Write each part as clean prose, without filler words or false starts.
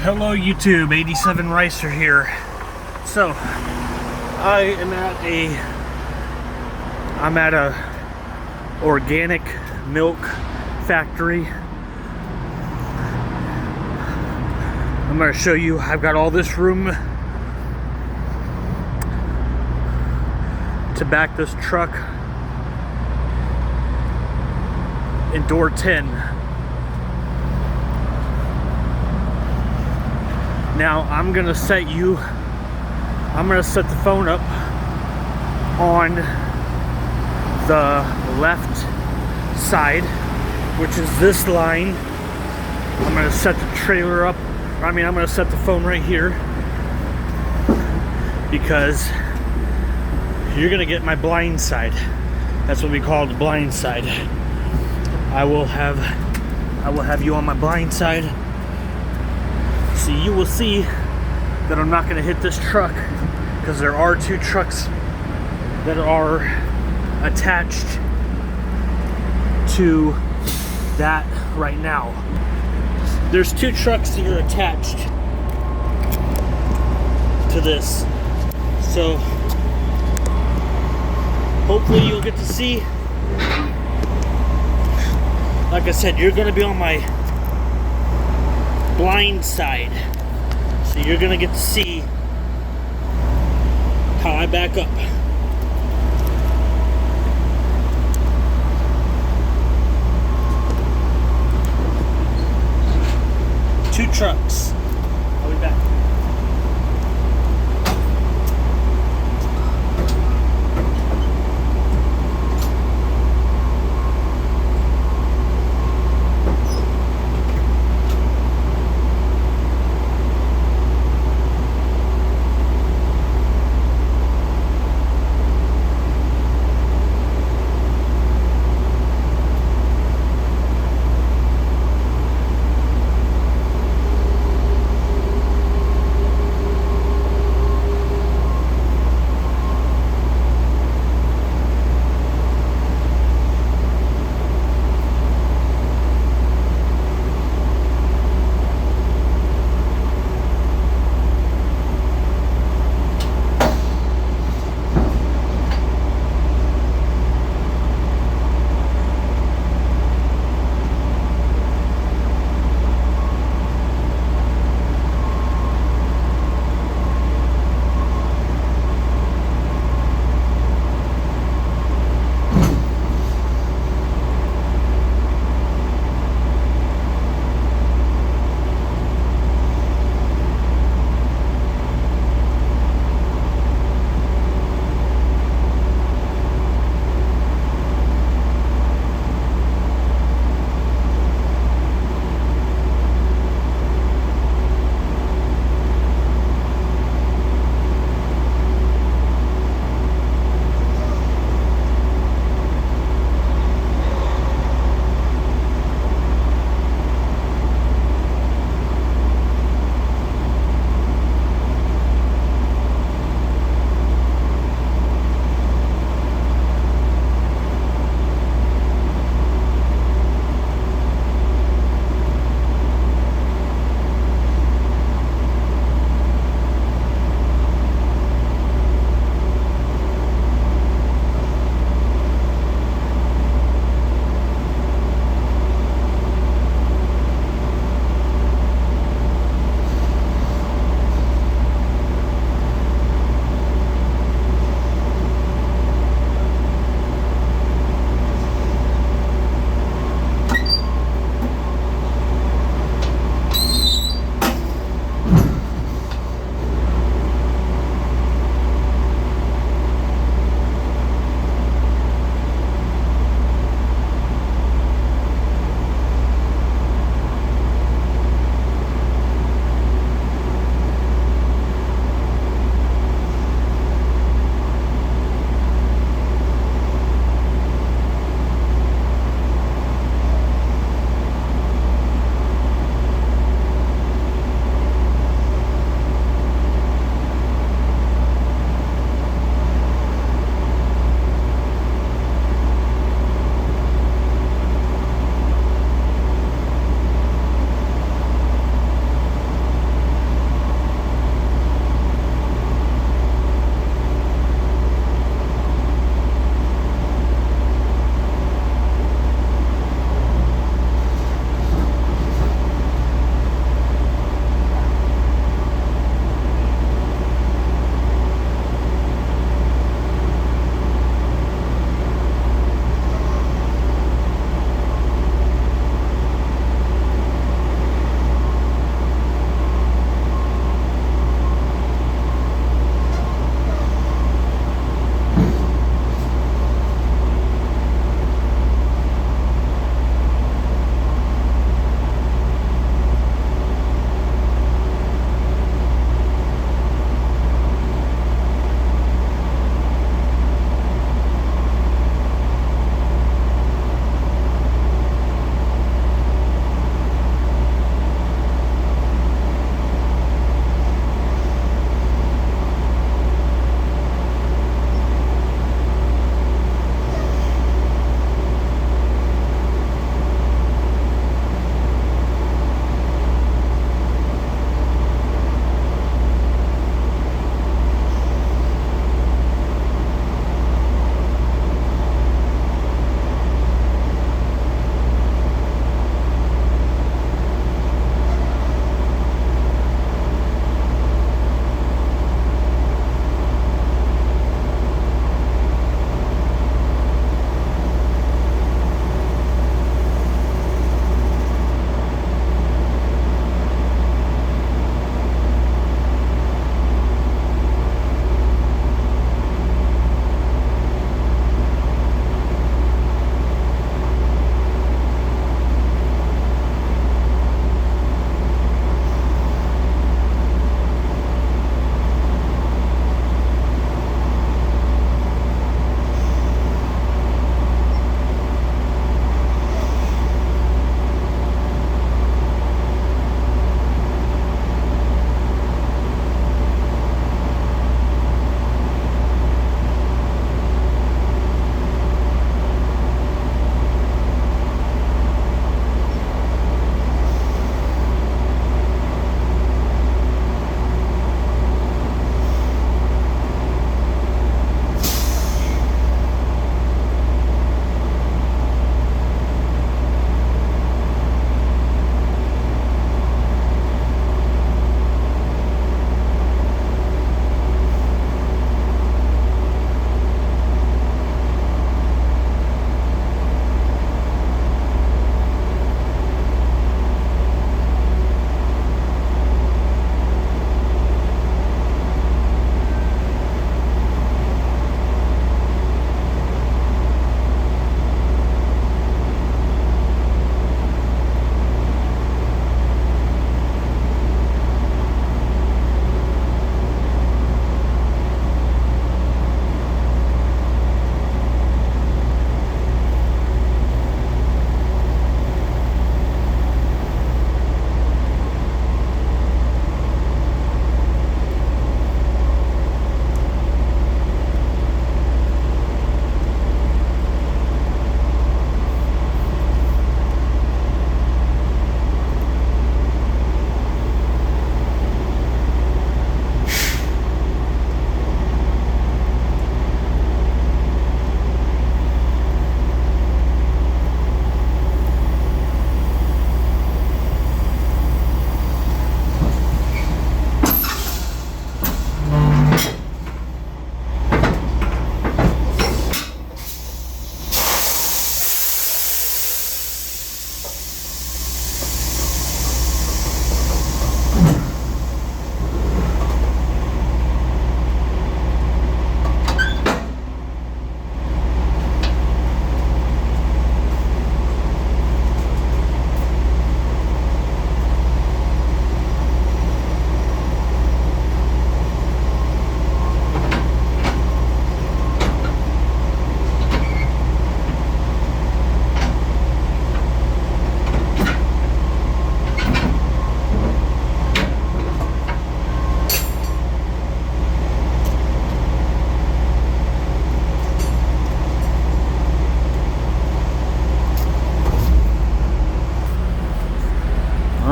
Hello YouTube, 87 Ricer here. So, I'm at a organic milk factory. I'm going to show you, I've got all this room to back this truck in door 10. Now I'm gonna set the phone up on the left side, which is this line. I'm gonna set the trailer up. I'm gonna set the phone right here because you're gonna get my blind side. That's what we call the blind side. I will have you on my blind side. So you will see that I'm not going to hit this truck because there are two trucks that are attached to that right now. There's two trucks that are attached to this. So hopefully you'll get to see. Like I said, you're going to be on my blind side, so you're gonna get to see how I back up. Two trucks. I'll be back.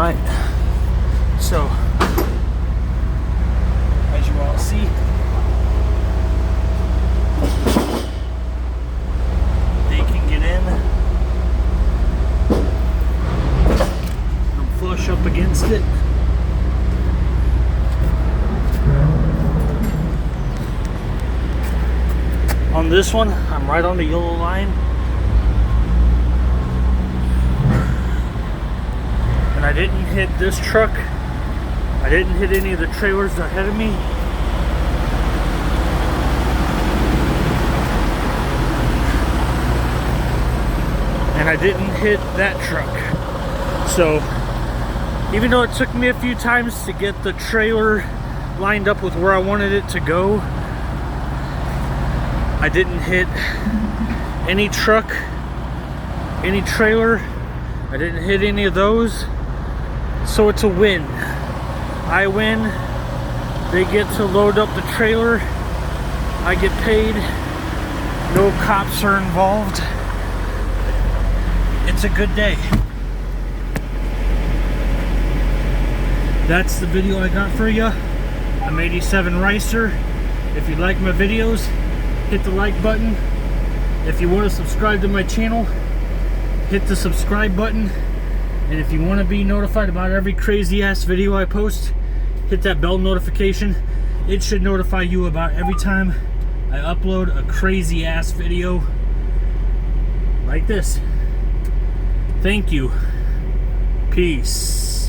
Alright, so as you all see, they can get in. I'm flush up against it. On this one, I'm right on the yellow line. And I didn't hit this truck. I didn't hit any of the trailers ahead of me. And I didn't hit that truck. So, even though it took me a few times to get the trailer lined up with where I wanted it to go, I didn't hit any truck, any trailer. I didn't hit any of those. So it's a win. I win. They get to load up the trailer. I get paid. No cops are involved. It's a good day. That's the video I got for you. I'm 87 Ricer. If you like my videos, hit the like button. If you want to subscribe to my channel, hit the subscribe button. And if you want to be notified about every crazy ass video I post, hit that bell notification. It should notify you about every time I upload a crazy ass video like this. Thank you. Peace.